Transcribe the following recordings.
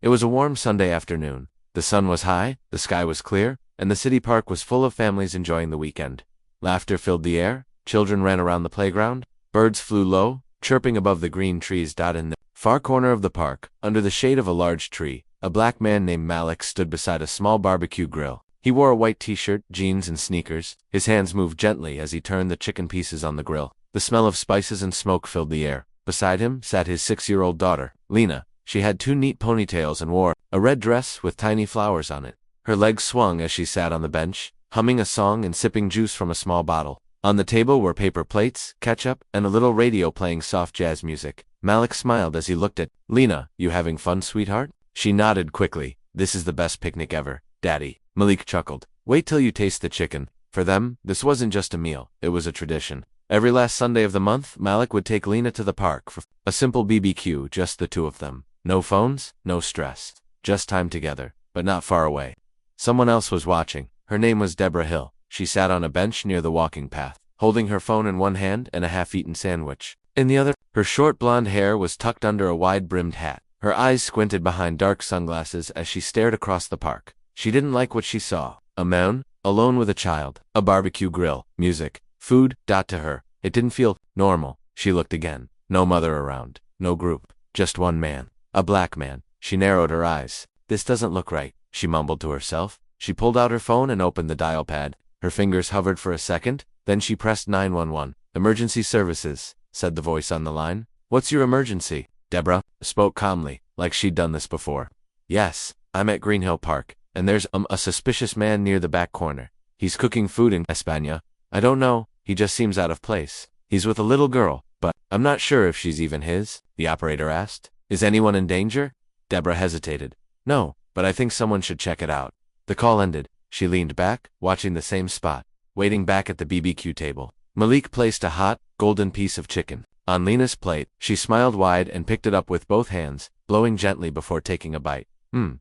It was a warm Sunday afternoon. The sun was high, the sky was clear, and the city park was full of families enjoying the weekend. Laughter filled the air, children ran around the playground, birds flew low, chirping above the green trees. In the far corner of the park, under the shade of a large tree, a black man named Malik stood beside a small barbecue grill. He wore a white t-shirt, jeans, and sneakers. His hands moved gently as he turned the chicken pieces on the grill. The smell of spices and smoke filled the air. Beside him sat his 6-year-old daughter, Lena. She had 2 neat ponytails and wore a red dress with tiny flowers on it. Her legs swung as she sat on the bench, humming a song and sipping juice from a small bottle. On the table were paper plates, ketchup, and a little radio playing soft jazz music. Malik smiled as he looked at Lena. You having fun, sweetheart? She nodded quickly. This is the best picnic ever, Daddy. Malik chuckled. Wait till you taste the chicken. For them, this wasn't just a meal, it was a tradition. Every last Sunday of the month, Malik would take Lena to the park for a simple BBQ, just the two of them. No phones, no stress. Just time together, but not far away. Someone else was watching. Her name was Deborah Hill. She sat on a bench near the walking path, holding her phone in one hand and a half-eaten sandwich in the other. Her short blonde hair was tucked under a wide-brimmed hat. Her eyes squinted behind dark sunglasses as she stared across the park. She didn't like what she saw. A man, alone with a child, a barbecue grill, music, food. To her, it didn't feel normal. She looked again. No mother around, no group, just one man. A black man. She narrowed her eyes. This doesn't look right, she mumbled to herself. She pulled out her phone and opened the dial pad. Her fingers hovered for a second, then she pressed 911. Emergency services, said the voice on the line. What's your emergency? Deborah spoke calmly, like she'd done this before. Yes, I'm at Greenhill Park, and there's a suspicious man near the back corner. He's cooking food in España. I don't know, he just seems out of place. He's with a little girl, but I'm not sure if she's even his, the operator asked. Is anyone in danger? Deborah hesitated. No, but I think someone should check it out. The call ended. She leaned back, watching the same spot, waiting back at the BBQ table. Malik placed a hot, golden piece of chicken on Lena's plate. She smiled wide and picked it up with both hands, blowing gently before taking a bite.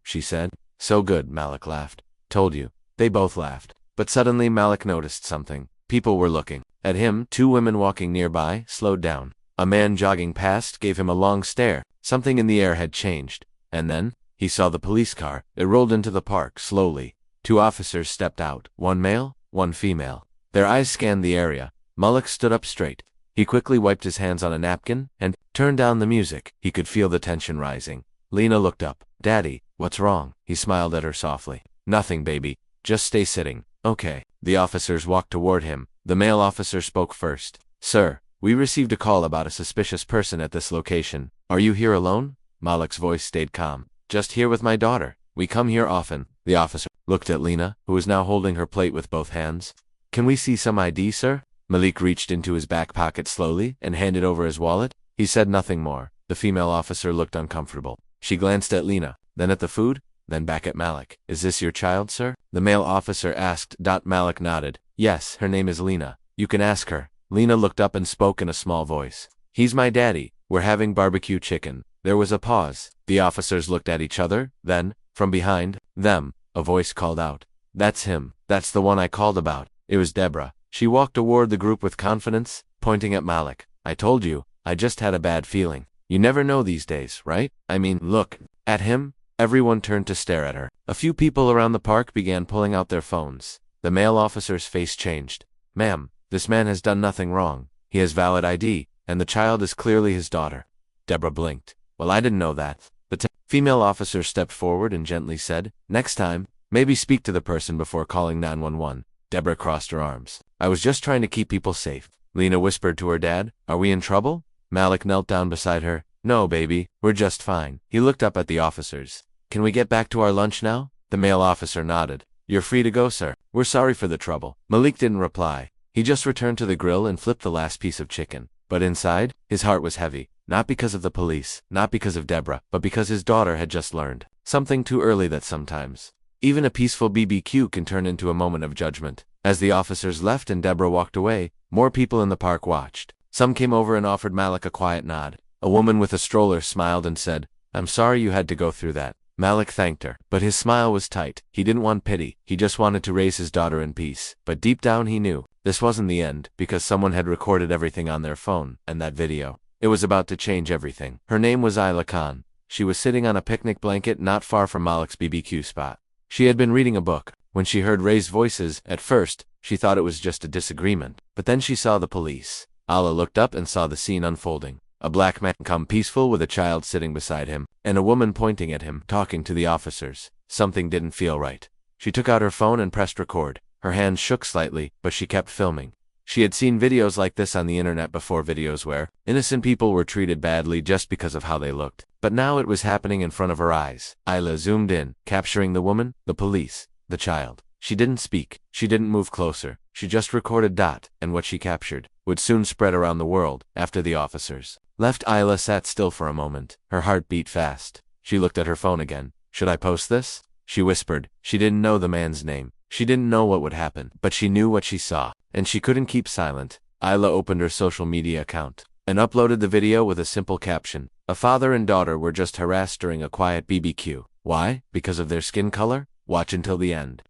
She said. So good, Malik laughed. Told you. They both laughed. But suddenly Malik noticed something. People were looking at him. 2 women walking nearby slowed down. A man jogging past gave him a long stare. Something in the air had changed. And then, he saw the police car. It rolled into the park, slowly. 2 officers stepped out, 1 male, 1 female. Their eyes scanned the area. Malik stood up straight. He quickly wiped his hands on a napkin and turned down the music. He could feel the tension rising. Lena looked up. Daddy, what's wrong? He smiled at her softly. Nothing, baby. Just stay sitting. Okay. The officers walked toward him. The male officer spoke first. Sir, we received a call about a suspicious person at this location. Are you here alone? Malik's voice stayed calm. Just here with my daughter. We come here often. The officer looked at Lena, who was now holding her plate with both hands. Can we see some ID, sir? Malik reached into his back pocket slowly and handed over his wallet. He said nothing more. The female officer looked uncomfortable. She glanced at Lena, then at the food, then back at Malik. Is this your child, sir? The male officer asked. Malik nodded. Yes, her name is Lena. You can ask her. Lena looked up and spoke in a small voice. He's my daddy. We're having barbecue chicken. There was a pause. The officers looked at each other. Then, from behind them, a voice called out. That's him. That's the one I called about. It was Deborah. She walked toward the group with confidence, pointing at Malik. I told you, I just had a bad feeling. You never know these days, right? I mean, look at him. Everyone turned to stare at her. A few people around the park began pulling out their phones. The male officer's face changed. Ma'am, this man has done nothing wrong. He has valid ID, and the child is clearly his daughter. Deborah blinked. Well, I didn't know that. The female officer stepped forward and gently said, next time, maybe speak to the person before calling 911. Deborah crossed her arms. I was just trying to keep people safe. Lena whispered to her dad, Are we in trouble? Malik knelt down beside her. No, baby, we're just fine. He looked up at the officers. Can we get back to our lunch now? The male officer nodded. You're free to go, sir. We're sorry for the trouble. Malik didn't reply. He just returned to the grill and flipped the last piece of chicken. But inside, his heart was heavy. Not because of the police, not because of Deborah, but because his daughter had just learned something too early that sometimes even a peaceful BBQ can turn into a moment of judgment. As the officers left and Deborah walked away, more people in the park watched. Some came over and offered Malik a quiet nod. A woman with a stroller smiled and said, I'm sorry you had to go through that. Malik thanked her, but his smile was tight. He didn't want pity. He just wanted to raise his daughter in peace. But deep down he knew this wasn't the end, because someone had recorded everything on their phone, and that video. It was about to change everything. Her name was Ayla Khan. She was sitting on a picnic blanket not far from Malik's BBQ spot. She had been reading a book. When she heard raised voices, at first, she thought it was just a disagreement. But then she saw the police. Alla looked up and saw the scene unfolding. A black man calm peaceful with a child sitting beside him, and a woman pointing at him, talking to the officers. Something didn't feel right. She took out her phone and pressed record. Her hands shook slightly, but she kept filming. She had seen videos like this on the internet before, videos where innocent people were treated badly just because of how they looked. But now it was happening in front of her eyes. Ayla zoomed in, capturing the woman, the police, the child. She didn't speak. She didn't move closer. She just recorded. And what she captured would soon spread around the world. After the officers left, Ayla sat still for a moment. Her heart beat fast. She looked at her phone again. Should I post this? She whispered. She didn't know the man's name. She didn't know what would happen, but she knew what she saw, and she couldn't keep silent. Ayla opened her social media account and uploaded the video with a simple caption. A father and daughter were just harassed during a quiet BBQ. Why? Because of their skin color? Watch until the end.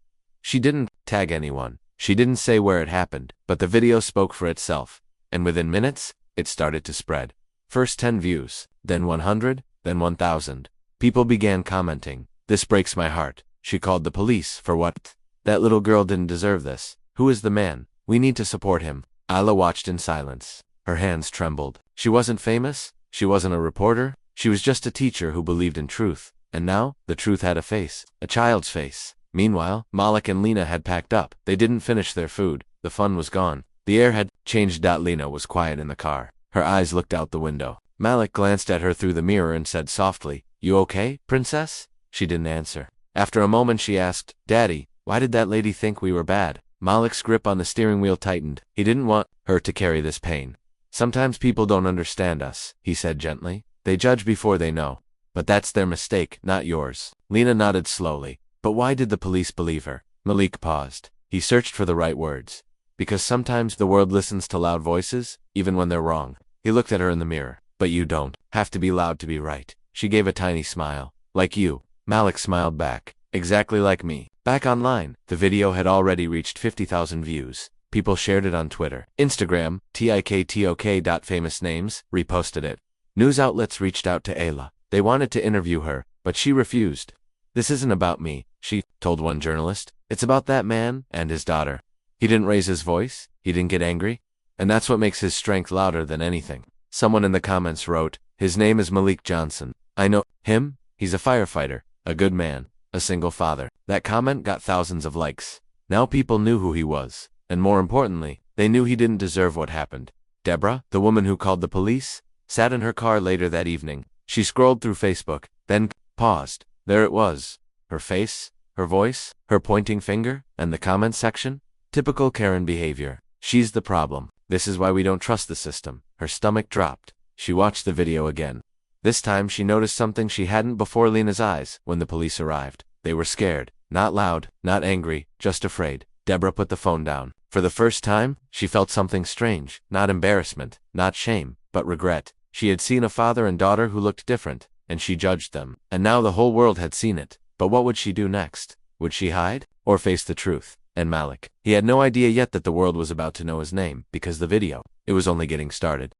She didn't tag anyone. She didn't say where it happened, but the video spoke for itself, and within minutes, it started to spread. First 10 views, then 100, then 1,000. People began commenting. This breaks my heart. She called the police. For what? That little girl didn't deserve this. Who is the man? We need to support him. Ayla watched in silence. Her hands trembled. She wasn't famous. She wasn't a reporter. She was just a teacher who believed in truth. And now, the truth had a face. A child's face. Meanwhile, Malik and Lena had packed up. They didn't finish their food. The fun was gone. The air had changed. Lena was quiet in the car. Her eyes looked out the window. Malik glanced at her through the mirror and said softly, "You okay, princess?" She didn't answer. After a moment she asked, "Daddy, why did that lady think we were bad?" Malik's grip on the steering wheel tightened. He didn't want her to carry this pain. "Sometimes people don't understand us," he said gently. "They judge before they know. But that's their mistake, not yours." Lena nodded slowly. "But why did the police believe her?" Malik paused. He searched for the right words. "Because sometimes the world listens to loud voices, even when they're wrong." He looked at her in the mirror. "But you don't have to be loud to be right." She gave a tiny smile. "Like you." Malik smiled back. "Exactly like me." Back online, the video had already reached 50,000 views. People shared it on Twitter. Instagram, TikTok. Famous names reposted it. News outlets reached out to Ayla. They wanted to interview her, but she refused. "This isn't about me," she told one journalist. "It's about that man and his daughter. He didn't raise his voice. He didn't get angry. And that's what makes his strength louder than anything." Someone in the comments wrote, "His name is Malik Johnson. I know him. He's a firefighter, a good man, a single father." That comment got thousands of likes. Now people knew who he was. And more importantly, they knew he didn't deserve what happened. Deborah, the woman who called the police, sat in her car later that evening. She scrolled through Facebook, then paused. There it was. Her face, her voice, her pointing finger, and the comment section. Typical Karen behavior. She's the problem. This is why we don't trust the system. Her stomach dropped. She watched the video again. This time she noticed something she hadn't before. Lena's eyes when the police arrived. They were scared. Not loud, not angry, just afraid. Deborah put the phone down. For the first time, she felt something strange. Not embarrassment, not shame, but regret. She had seen a father and daughter who looked different, and she judged them. And now the whole world had seen it. But what would she do next? Would she hide? Or face the truth? And Malik. He had no idea yet that the world was about to know his name, because the video, it was only getting started.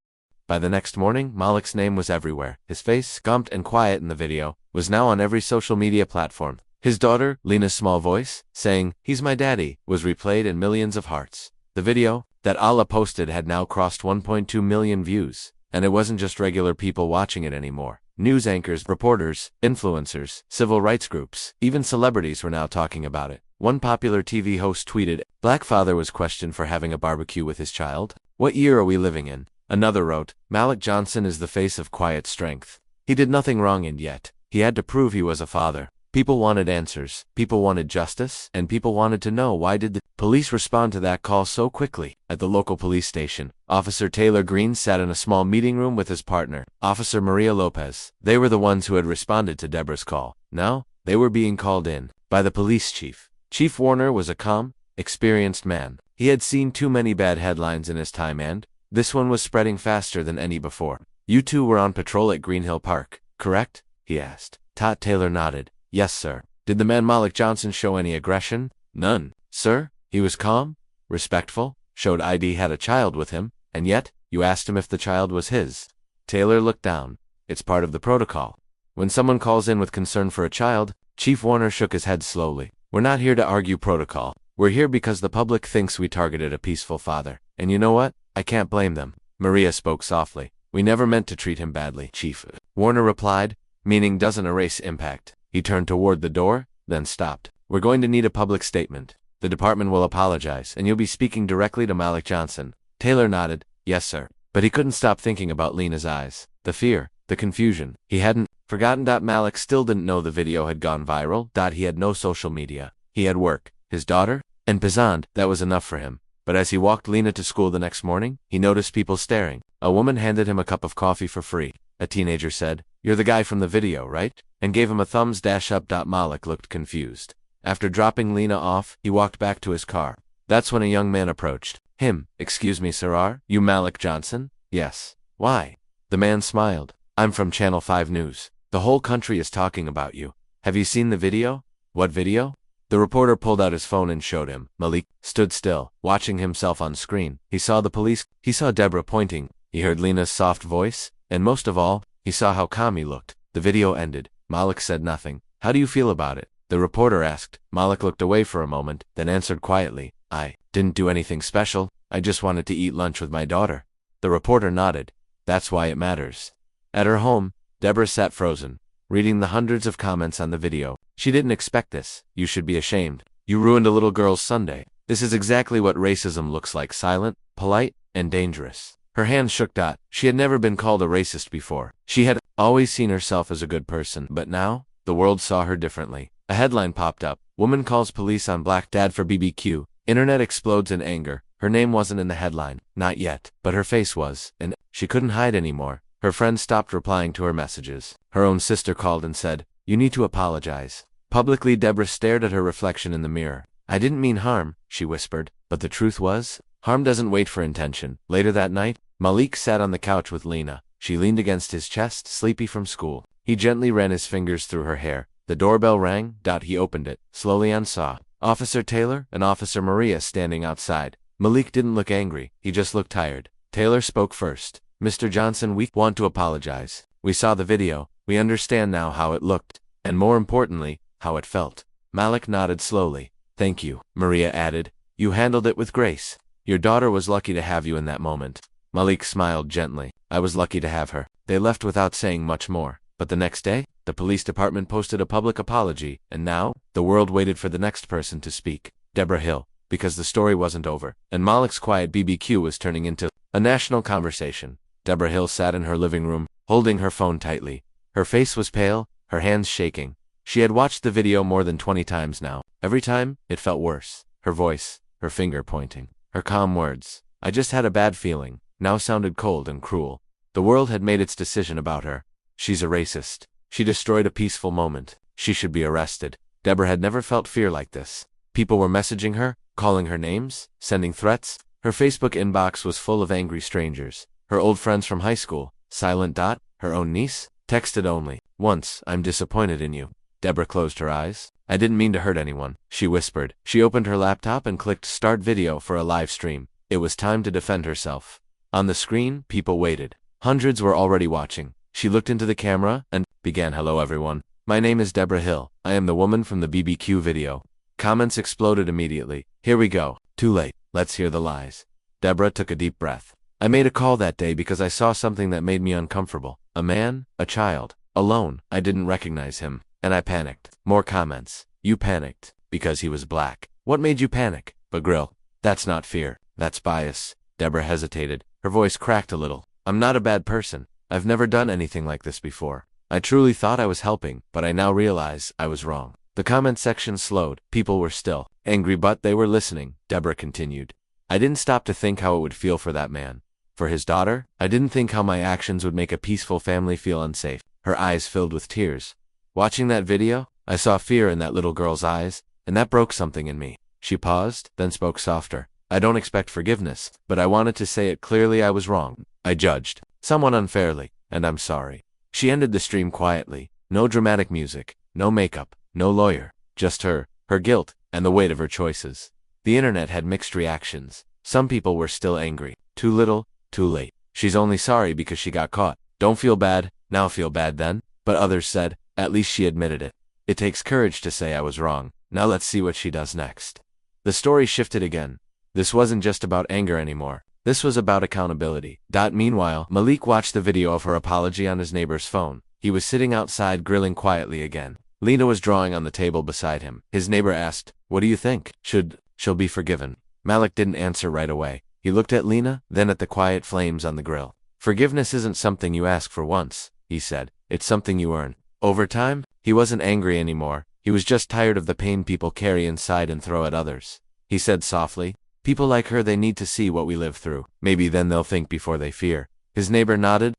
By the next morning, Malik's name was everywhere. His face, gaunt and quiet in the video, was now on every social media platform. His daughter, Lena's small voice, saying, "He's my daddy," was replayed in millions of hearts. The video that Alla posted had now crossed 1.2 million views, and it wasn't just regular people watching it anymore. News anchors, reporters, influencers, civil rights groups, even celebrities were now talking about it. One popular TV host tweeted, "Black father was questioned for having a barbecue with his child. What year are we living in?" Another wrote, "Malik Johnson is the face of quiet strength. He did nothing wrong and yet he had to prove he was a father." People wanted answers, people wanted justice, and people wanted to know why did the police respond to that call so quickly. At the local police station, Officer Taylor Green sat in a small meeting room with his partner, Officer Maria Lopez. They were the ones who had responded to Deborah's call. Now, they were being called in by the police chief. Chief Warner was a calm, experienced man. He had seen too many bad headlines in his time and this one was spreading faster than any before. "You two were on patrol at Greenhill Park, correct?" he asked. Todd Taylor nodded. "Yes, sir." "Did the man Malik Johnson show any aggression?" "None, sir. He was calm, respectful, showed ID had a child with him, and yet, you asked him if the child was his." Taylor looked down. "It's part of the protocol." When someone calls in with concern for a child, Chief Warner shook his head slowly. We're not here to argue protocol. We're here because the public thinks we targeted a peaceful father. And you know what? I can't blame them. Maria spoke softly. We never meant to treat him badly, Chief. Warner replied, meaning doesn't erase impact. He turned toward the door, then stopped. We're going to need a public statement. The department will apologize, and you'll be speaking directly to Malik Johnson. Taylor nodded. Yes, sir. But he couldn't stop thinking about Lena's eyes. The fear, the confusion. He hadn't forgotten. Malik still didn't know the video had gone viral. He had no social media. He had work, his daughter, and Pizand. That was enough for him. But as he walked Lena to school the next morning, he noticed people staring. A woman handed him a cup of coffee for free. A teenager said, "You're the guy from the video, right?" and gave him a thumbs up. Malik looked confused. After dropping Lena off, he walked back to his car. That's when a young man approached him. Excuse me, sir, are you Malik Johnson? Yes. Why? The man smiled. I'm from Channel 5 News. The whole country is talking about you. Have you seen the video? What video? The reporter pulled out his phone and showed him. Malik stood still, watching himself on screen. He saw the police. He saw Deborah pointing. He heard Lena's soft voice. And most of all, he saw how calm he looked. The video ended. Malik said nothing. How do you feel about it? The reporter asked. Malik looked away for a moment, then answered quietly. I didn't do anything special. I just wanted to eat lunch with my daughter. The reporter nodded. That's why it matters. At her home, Deborah sat frozen, reading the hundreds of comments on the video. She didn't expect this. You should be ashamed. You ruined a little girl's Sunday. This is exactly what racism looks like: silent, polite, and dangerous. Her hands shook. She had never been called a racist before. She had always seen herself as a good person, but now, the world saw her differently. A headline popped up. Woman calls police on black dad for BBQ. Internet explodes in anger. Her name wasn't in the headline. Not yet. But her face was, and she couldn't hide anymore. Her friends stopped replying to her messages. Her own sister called and said, "You need to apologize." Publicly, Deborah stared at her reflection in the mirror. I didn't mean harm, she whispered. But the truth was, harm doesn't wait for intention. Later that night, Malik sat on the couch with Lena. She leaned against his chest, sleepy from school. He gently ran his fingers through her hair. The doorbell rang. He opened it, slowly, and saw Officer Taylor and Officer Maria standing outside. Malik didn't look angry, he just looked tired. Taylor spoke first. Mr. Johnson, we want to apologize. We saw the video. We understand now how it looked, and more importantly, how it felt. Malik nodded slowly. Thank you, Maria added. You handled it with grace. Your daughter was lucky to have you in that moment. Malik smiled gently. I was lucky to have her. They left without saying much more. But the next day, the police department posted a public apology, and now, the world waited for the next person to speak. Deborah Hill. Because the story wasn't over, and Malik's quiet BBQ was turning into a national conversation. Deborah Hill sat in her living room, holding her phone tightly. Her face was pale, her hands shaking. She had watched the video more than 20 times now. Every time, it felt worse. Her voice, her finger pointing, her calm words, "I just had a bad feeling," now sounded cold and cruel. The world had made its decision about her. She's a racist. She destroyed a peaceful moment. She should be arrested. Deborah had never felt fear like this. People were messaging her, calling her names, sending threats. Her Facebook inbox was full of angry strangers. Her old friends from high school, silent. Her own niece, texted only, "Once, I'm disappointed in you." Deborah closed her eyes. I didn't mean to hurt anyone, she whispered. She opened her laptop and clicked start video for a live stream. It was time to defend herself. On the screen, people waited. Hundreds were already watching. She looked into the camera and began, "Hello everyone. My name is Deborah Hill. I am the woman from the BBQ video." Comments exploded immediately. "Here we go. Too late. Let's hear the lies." Deborah took a deep breath. "I made a call that day because I saw something that made me uncomfortable. A man, a child, alone. I didn't recognize him, and I panicked." More comments. "You panicked because he was black. What made you panic?" But Grill. "That's not fear. That's bias." Deborah hesitated. Her voice cracked a little. "I'm not a bad person. I've never done anything like this before. I truly thought I was helping, but I now realize I was wrong." The comment section slowed. People were still angry, but they were listening. Deborah continued. "I didn't stop to think how it would feel for that man. For his daughter, I didn't think how my actions would make a peaceful family feel unsafe." Her eyes filled with tears. "Watching that video, I saw fear in that little girl's eyes, and that broke something in me." She paused, then spoke softer. "I don't expect forgiveness, but I wanted to say it clearly. I was wrong. I judged someone unfairly, and I'm sorry." She ended the stream quietly. No dramatic music, no makeup, no lawyer, just her guilt, and the weight of her choices. The internet had mixed reactions. Some people were still angry. Too little, too late. She's only sorry because she got caught. Don't feel bad, now feel bad then. But others said, at least she admitted it. It takes courage to say I was wrong. Now let's see what she does next. The story shifted again. This wasn't just about anger anymore. This was about accountability. Meanwhile, Malik watched the video of her apology on his neighbor's phone. He was sitting outside grilling quietly again. Lena was drawing on the table beside him. His neighbor asked, "What do you think? She'll be forgiven?" Malik didn't answer right away. He looked at Lena, then at the quiet flames on the grill. "Forgiveness isn't something you ask for once," he said. "It's something you earn." Over time, he wasn't angry anymore. He was just tired of the pain people carry inside and throw at others. He said softly, "People like her, they need to see what we live through. Maybe then they'll think before they fear." His neighbor nodded.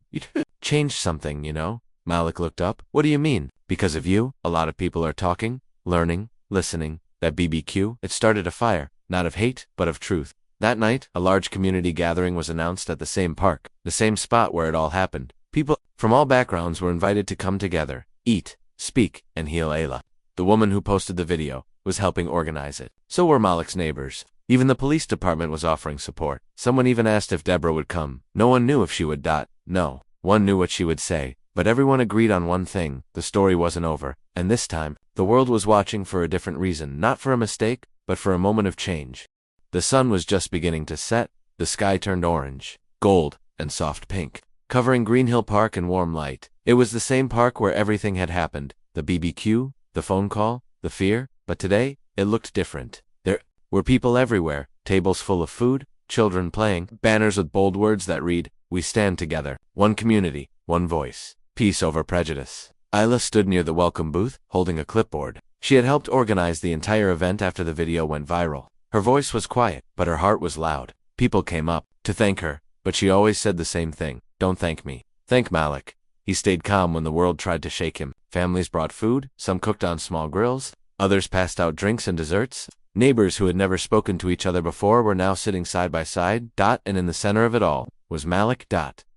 "Changed something, you know?" Malik looked up. "What do you mean?" "Because of you, a lot of people are talking, learning, listening. That BBQ, it started a fire, not of hate, but of truth." That night, a large community gathering was announced at the same park, the same spot where it all happened. People from all backgrounds were invited to come together, eat, speak, and heal Ayla. The woman who posted the video was helping organize it. So were Malik's neighbors. Even the police department was offering support. Someone even asked if Deborah would come. No one knew if she would. No one knew what she would say. But everyone agreed on one thing: the story wasn't over. And this time, the world was watching for a different reason, not for a mistake, but for a moment of change. The sun was just beginning to set. The sky turned orange, gold, and soft pink, covering Green Hill Park in warm light. It was the same park where everything had happened: the BBQ, the phone call, the fear. But today, it looked different. There were people everywhere, tables full of food, children playing, banners with bold words that read, "We stand together. One community, one voice. Peace over prejudice." Ayla stood near the welcome booth, holding a clipboard. She had helped organize the entire event after the video went viral. Her voice was quiet, but her heart was loud. People came up to thank her, but she always said the same thing: "Don't thank me. Thank Malik." He stayed calm when the world tried to shake him. Families brought food, some cooked on small grills, others passed out drinks and desserts. Neighbors who had never spoken to each other before were now sitting side by side. And in the center of it all was Malik.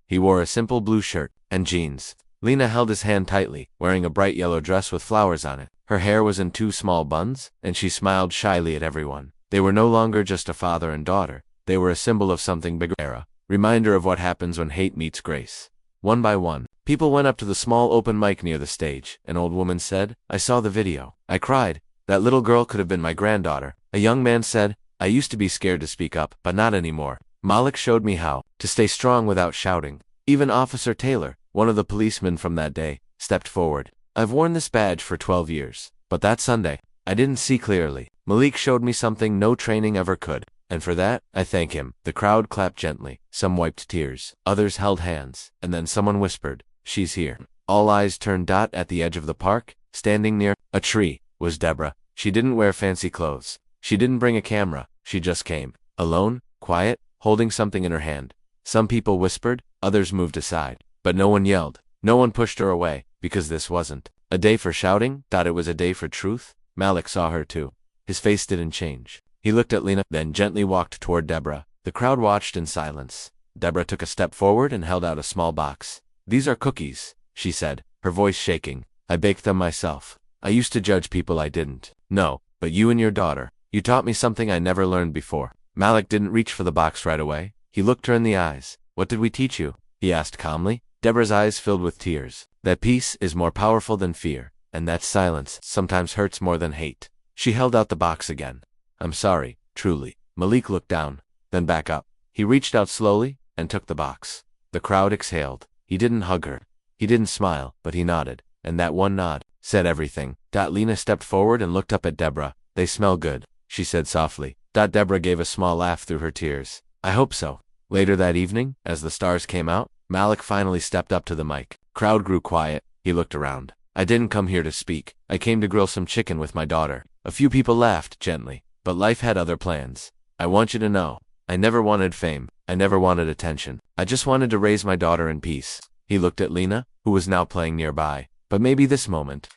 He wore a simple blue shirt and jeans. Lena held his hand tightly, wearing a bright yellow dress with flowers on it. Her hair was in two small buns, and she smiled shyly at everyone. They were no longer just a father and daughter. They were a symbol of something bigger, reminder of what happens when hate meets grace. One by one, people went up to the small open mic near the stage. An old woman said, "I saw the video. I cried. That little girl could have been my granddaughter." A young man said, "I used to be scared to speak up, but not anymore. Malik showed me how to stay strong without shouting." Even Officer Taylor, one of the policemen from that day, stepped forward. "I've worn this badge for 12 years, but that Sunday, I didn't see clearly. Malik showed me something no training ever could, and for that, I thank him." The crowd clapped gently. Some wiped tears. Others held hands, and then someone whispered, "She's here." All eyes turned. At the edge of the park, standing near a tree, was Deborah. She didn't wear fancy clothes. She didn't bring a camera. She just came, alone, quiet, holding something in her hand. Some people whispered, others moved aside, but no one yelled. No one pushed her away, because this wasn't a day for shouting. It was a day for truth. Malik saw her too. His face didn't change. He looked at Lena, then gently walked toward Deborah. The crowd watched in silence. Deborah took a step forward and held out a small box. "These are cookies," she said, her voice shaking. "I baked them myself. I used to judge people I didn't know, but you and your daughter, you taught me something I never learned before." Malik didn't reach for the box right away. He looked her in the eyes. "What did we teach you?" he asked calmly. Deborah's eyes filled with tears. "That peace is more powerful than fear, and that silence sometimes hurts more than hate." She held out the box again. "I'm sorry, truly." Malik looked down, then back up. He reached out slowly and took the box. The crowd exhaled. He didn't hug her. He didn't smile, but he nodded, and that one nod said everything. Lena stepped forward and looked up at Deborah. "They smell good," she said softly. Deborah gave a small laugh through her tears. "I hope so." Later that evening, as the stars came out, Malik finally stepped up to the mic. Crowd grew quiet. He looked around. "I didn't come here to speak. I came to grill some chicken with my daughter." A few people laughed gently, but life had other plans. "I want you to know, I never wanted fame. I never wanted attention. I just wanted to raise my daughter in peace." He looked at Lena, who was now playing nearby. "But maybe this moment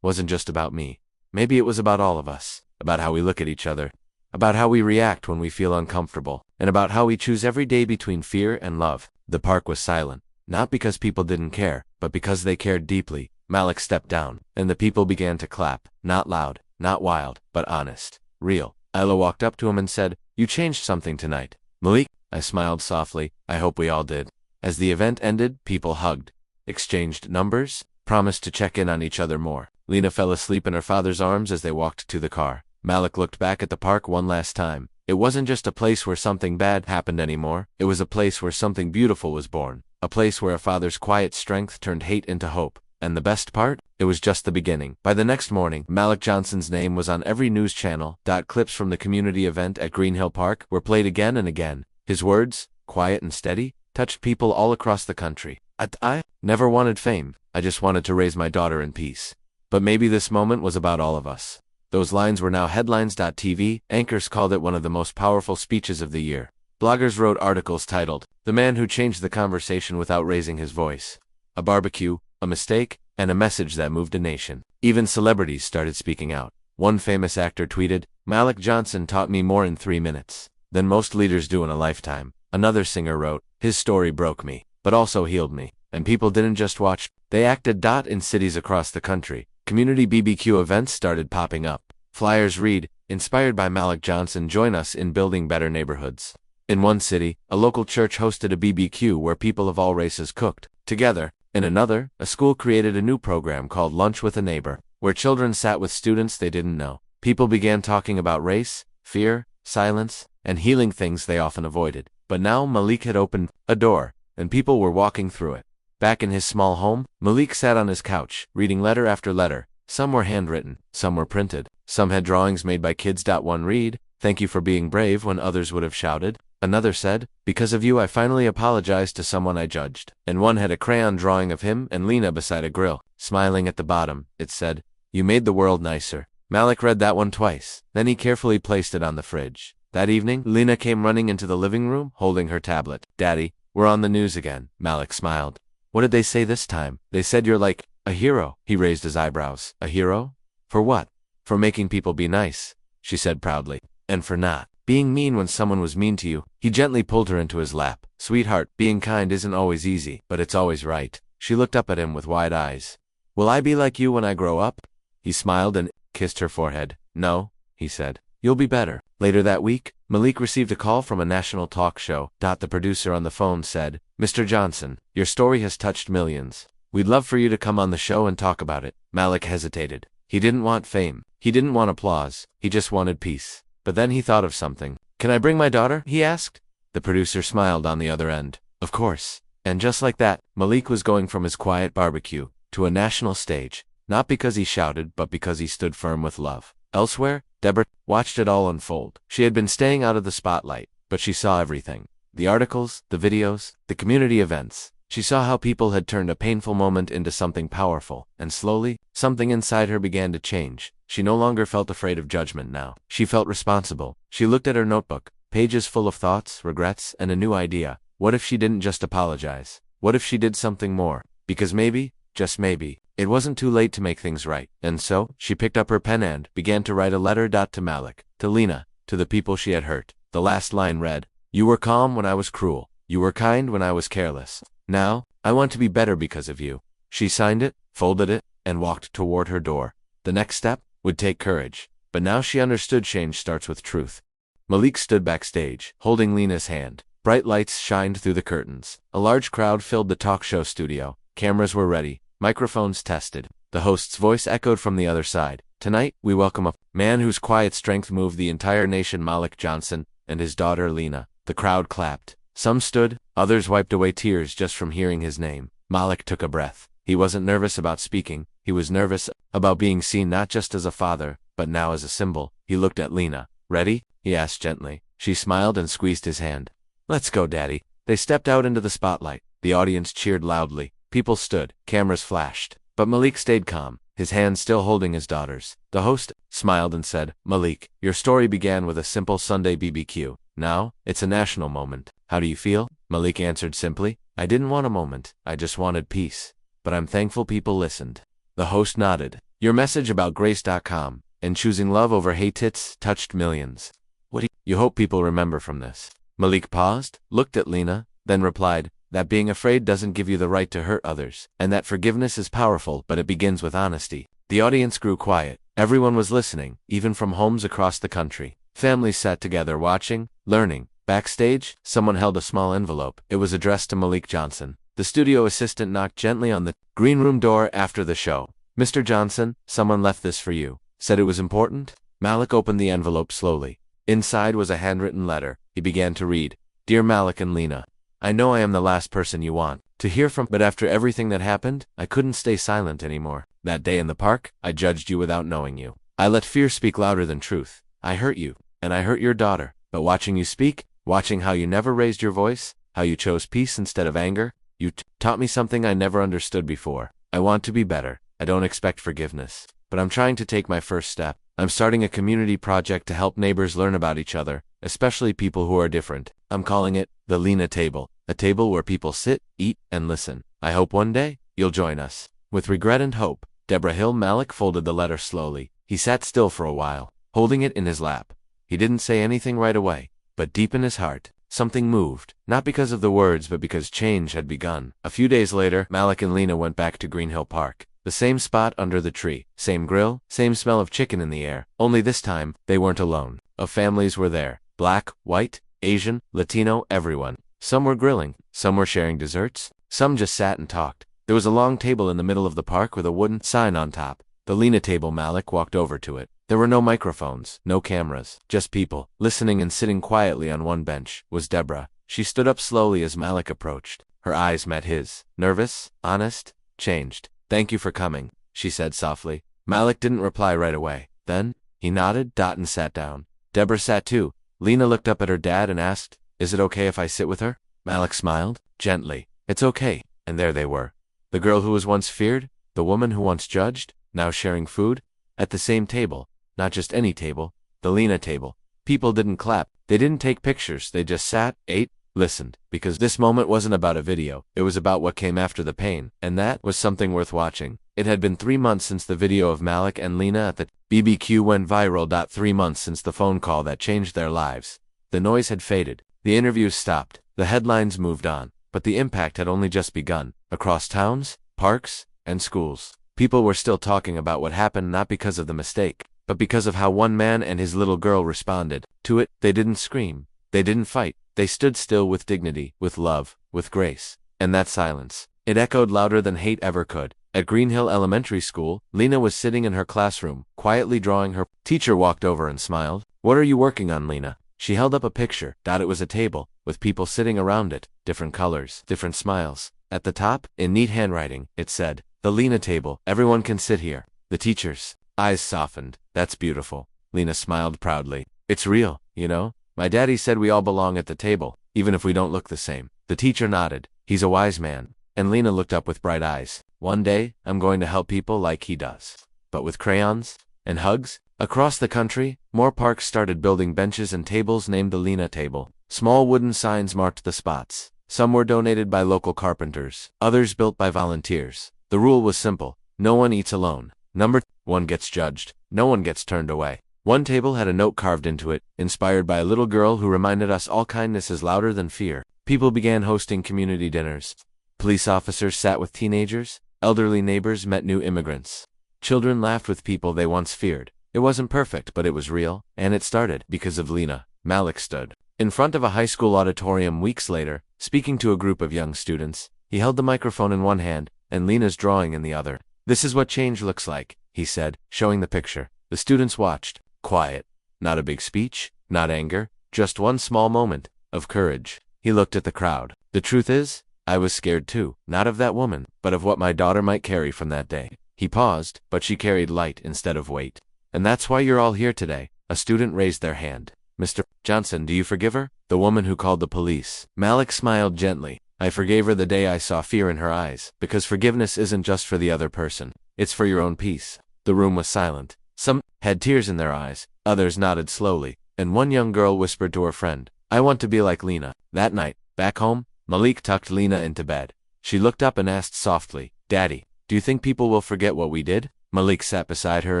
wasn't just about me. Maybe it was about all of us, about how we look at each other, about how we react when we feel uncomfortable, and about how we choose every day between fear and love." The park was silent, not because people didn't care, but because they cared deeply. Malik stepped down, and the people began to clap, not loud, not wild, but honest, real. Ayla walked up to him and said, "You changed something tonight." "Malik?" I smiled softly. "I hope we all did." As the event ended, people hugged, exchanged numbers, promised to check in on each other more. Lena fell asleep in her father's arms as they walked to the car. Malik looked back at the park one last time. It wasn't just a place where something bad happened anymore. It was a place where something beautiful was born. A place where a father's quiet strength turned hate into hope. And the best part? It was just the beginning. By the next morning, Malik Johnson's name was on every news channel. Clips from the community event at Green Hill Park were played again and again. His words, quiet and steady, touched people all across the country. I never wanted fame. I just wanted to raise my daughter in peace. But maybe this moment was about all of us. Those lines were now headlines. TV anchors called it one of the most powerful speeches of the year. Bloggers wrote articles titled, "The Man Who Changed the Conversation Without Raising His Voice." A barbecue, a mistake, and a message that moved a nation. Even celebrities started speaking out. One famous actor tweeted, "Malik Johnson taught me more in 3 minutes than most leaders do in a lifetime." Another singer wrote, "His story broke me, but also healed me." And people didn't just watch, they acted. In cities across the country, community BBQ events started popping up. Flyers read, "Inspired by Malik Johnson, join us in building better neighborhoods." In one city, a local church hosted a BBQ where people of all races cooked together. In another, a school created a new program called Lunch with a Neighbor, where children sat with students they didn't know. People began talking about race, fear, silence, and healing, things they often avoided. But now Malik had opened a door, and people were walking through it. Back in his small home, Malik sat on his couch, reading letter after letter. Some were handwritten, some were printed, some had drawings made by kids. One read, "Thank you for being brave when others would have shouted." Another said, "Because of you I finally apologized to someone I judged." And one had a crayon drawing of him and Lena beside a grill, smiling. At the bottom, it said, "You made the world nicer." Malik read that one twice, then he carefully placed it on the fridge. That evening, Lena came running into the living room, holding her tablet. "Daddy, we're on the news again." Malik smiled. "What did they say this time?" "They said you're like a hero." He raised his eyebrows. "A hero? For what?" "For making people be nice," she said proudly. "And for not being mean when someone was mean to you." He gently pulled her into his lap. "Sweetheart, being kind isn't always easy, but it's always right." She looked up at him with wide eyes. "Will I be like you when I grow up?" He smiled and kissed her forehead. "No," he said. "You'll be better." Later that week, Malik received a call from a national talk show. The producer on the phone said, "Mr. Johnson, your story has touched millions. We'd love for you to come on the show and talk about it." Malik hesitated. He didn't want fame. He didn't want applause. He just wanted peace. But then he thought of something. "Can I bring my daughter?" he asked. The producer smiled on the other end. "Of course." And just like that, Malik was going from his quiet barbecue to a national stage, not because he shouted, but because he stood firm with love. Elsewhere, Deborah watched it all unfold. She had been staying out of the spotlight, but she saw everything. The articles, the videos, the community events. She saw how people had turned a painful moment into something powerful, and slowly, something inside her began to change. She no longer felt afraid of judgment now. She felt responsible. She looked at her notebook, pages full of thoughts, regrets, and a new idea. What if she didn't just apologize? What if she did something more? Because maybe, just maybe, it wasn't too late to make things right. And so, she picked up her pen and began to write a letter. To Malik, to Lena, to the people she had hurt. The last line read, "You were calm when I was cruel. You were kind when I was careless. Now, I want to be better because of you." She signed it, folded it, and walked toward her door. The next step would take courage. But now she understood change starts with truth. Malik stood backstage, holding Lena's hand. Bright lights shined through the curtains. A large crowd filled the talk show studio. Cameras were ready, microphones tested. The host's voice echoed from the other side. "Tonight, we welcome a man whose quiet strength moved the entire nation, Malik Johnson, and his daughter Lena." The crowd clapped. Some stood, others wiped away tears just from hearing his name. Malik took a breath. He wasn't nervous about speaking. He was nervous about being seen not just as a father, but now as a symbol. He looked at Lena. "Ready?" he asked gently. She smiled and squeezed his hand. "Let's go, Daddy." They stepped out into the spotlight. The audience cheered loudly. People stood. Cameras flashed. But Malik stayed calm, his hand still holding his daughter's. The host smiled and said, "Malik, your story began with a simple Sunday BBQ. Now, it's a national moment. How do you feel?" Malik answered simply, "I didn't want a moment. I just wanted peace. But I'm thankful people listened." The host nodded. "Your message about grace.com and choosing love over hate touched millions. What do you hope people remember from this?" Malik paused, looked at Lena, then replied, "That being afraid doesn't give you the right to hurt others, and that forgiveness is powerful, but it begins with honesty." The audience grew quiet. Everyone was listening, even from homes across the country. Families sat together watching, learning. Backstage, someone held a small envelope. It was addressed to Malik Johnson. The studio assistant knocked gently on the green room door after the show. "Mr. Johnson, someone left this for you. Said it was important?" Malik opened the envelope slowly. Inside was a handwritten letter. He began to read. "Dear Malik and Lena, I know I am the last person you want to hear from, but after everything that happened, I couldn't stay silent anymore. That day in the park, I judged you without knowing you. I let fear speak louder than truth. I hurt you, and I hurt your daughter. But watching you speak, watching how you never raised your voice, how you chose peace instead of anger, you taught me something I never understood before. I want to be better. I don't expect forgiveness, but I'm trying to take my first step. I'm starting a community project to help neighbors learn about each other, especially people who are different. I'm calling it the Lena Table, a table where people sit, eat, and listen. I hope one day you'll join us." With regret and hope, Deborah Hill Malik folded the letter slowly. He sat still for a while, holding it in his lap. He didn't say anything right away, but deep in his heart, something moved, not because of the words but because change had begun. A few days later, Malik and Lena went back to Green Hill Park. The same spot under the tree, same grill, same smell of chicken in the air. Only this time, they weren't alone. Families were there. Black, white, Asian, Latino, everyone. Some were grilling, some were sharing desserts, some just sat and talked. There was a long table in the middle of the park with a wooden sign on top. The Lena Table. Malik walked over to it. There were no microphones, no cameras, just people. Listening and sitting quietly on one bench was Deborah. She stood up slowly as Malik approached. Her eyes met his. Nervous, honest, changed. "Thank you for coming," she said softly. Malik didn't reply right away. Then, he nodded, and sat down. Deborah sat too. Lena looked up at her dad and asked, "Is it okay if I sit with her?" Malik smiled, gently. "It's okay." And there they were. The girl who was once feared, the woman who once judged, now sharing food, at the same table. Not just any table, the Lena Table. People didn't clap, they didn't take pictures, they just sat, ate, listened. Because this moment wasn't about a video, it was about what came after the pain, and that was something worth watching. It had been 3 months since the video of Malik and Lena at the BBQ went viral. 3 months since the phone call that changed their lives. The noise had faded, the interviews stopped, the headlines moved on, but the impact had only just begun. Across towns, parks, and schools, people were still talking about what happened, not because of the mistake, but because of how one man and his little girl responded to it. They didn't scream, they didn't fight, they stood still with dignity, with love, with grace. And that silence, it echoed louder than hate ever could. At Green Hill Elementary School, Lena was sitting in her classroom, quietly drawing. Her teacher walked over and smiled. "What are you working on, Lena?" She held up a picture. It was a table, with people sitting around it, different colors, different smiles. At the top, in neat handwriting, it said, "The Lena Table, everyone can sit here." The teacher's eyes softened. "That's beautiful." Lena smiled proudly. "It's real, you know? My daddy said we all belong at the table, even if we don't look the same." The teacher nodded. "He's a wise man." And Lena looked up with bright eyes. "One day, I'm going to help people like he does." But with crayons and hugs, across the country, more parks started building benches and tables named the Lena Table. Small wooden signs marked the spots. Some were donated by local carpenters, others built by volunteers. The rule was simple: no one eats alone. Number one gets judged, no one gets turned away. One table had a note carved into it, inspired by a little girl who reminded us all kindness is louder than fear. People began hosting community dinners. Police officers sat with teenagers, elderly neighbors met new immigrants. Children laughed with people they once feared. It wasn't perfect, but it was real, and it started because of Lena. Malik stood in front of a high school auditorium weeks later, speaking to a group of young students. He held the microphone in one hand, and Lena's drawing in the other. "This is what change looks like," he said, showing the picture. The students watched, quiet. Not a big speech, not anger, just one small moment of courage. He looked at the crowd. "The truth is, I was scared too, not of that woman, but of what my daughter might carry from that day." He paused, but she carried light instead of weight. "And that's why you're all here today." A student raised their hand. "Mr. Johnson, do you forgive her? The woman who called the police." Malik smiled gently. "I forgave her the day I saw fear in her eyes, because forgiveness isn't just for the other person. It's for your own peace." The room was silent. Some had tears in their eyes, others nodded slowly, and one young girl whispered to her friend, "I want to be like Lena." That night, back home, Malik tucked Lena into bed. She looked up and asked softly, "Daddy, do you think people will forget what we did?" Malik sat beside her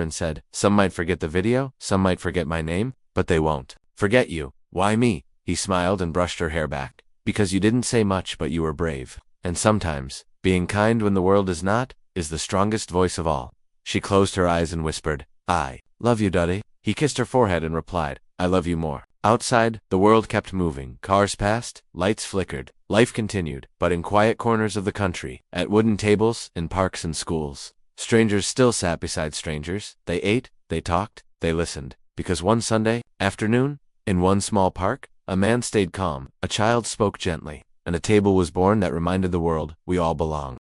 and said, "Some might forget the video, some might forget my name, but they won't forget you." "Why me?" He smiled and brushed her hair back. "Because you didn't say much, but you were brave. And sometimes, being kind when the world is not, is the strongest voice of all." She closed her eyes and whispered, "I love you, Daddy." He kissed her forehead and replied, I love you more. Outside, the world kept moving. Cars passed, lights flickered. Life continued, but in quiet corners of the country, at wooden tables, in parks and schools. Strangers still sat beside strangers. They ate, they talked, they listened. Because one Sunday afternoon, in one small park, a man stayed calm, a child spoke gently, and a table was born that reminded the world we all belong.